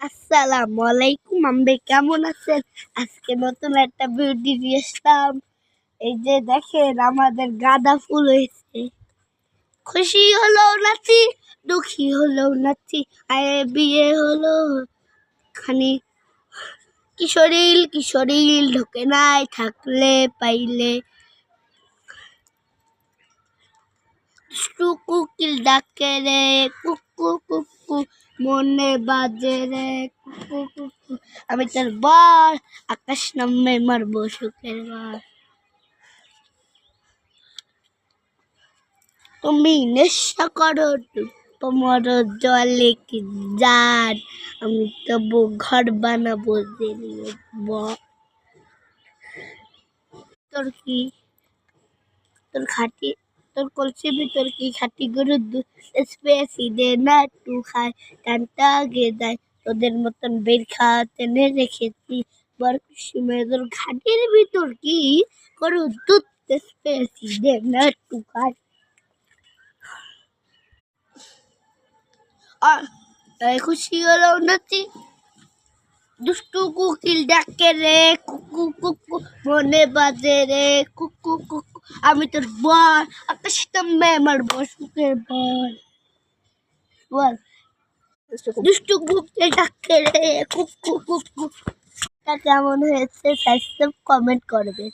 আসসালামু আলাইকুম, আমরা কেমন আছেন? আজকে নতুন একটা ভিডিও নিয়ে আসলাম। এই যে দেখেন আমাদের গাঁদা ফুল হয়েছে। খুশি হলো নাচি, দুঃখী হলো নাচি, আয়ে বিয়ে হলো খানি। কিশোরীল কিশোরীল ঢোকে নাই থাকলে পাইলে, দুষ্টু কোকিল ডাকে রে কুকু কুকু, মনে বাজে রে কুকু কুকু। আমি তোর বর, আকাশ নামে মারবো সুখের বার। তুমি নেশা করো তোমার জলে কি জান, আমি তবু ঘর বানাবো জেলে বর। তোর কি তোর খাটি তোর কলসির ভিতর কি খাটি গরুর দুধ, স্পেসি দে না একটু খায়, টানটা আগে দেয় তোদের মতন বের খাওয়াতে নে রেখেছি বর কুসুমে। তোর ঘাটির ভিতর কি গরুর দুধ, স্পেসি দে না একটু খায়। আর খুশি হলো নাচি, দুষ্টু কোকিল ডাকে রে কুকু কুকু, মনে বাজে রে কুকু কুকু। আমি তোর বর, আকাশ নামে মারবো সুখের বর। বল, দুষ্টু কোকিল ডাকে রে কুকু কুকু। কেমন হয়েছে সাবস্ক্রাইব কমেন্ট করবে।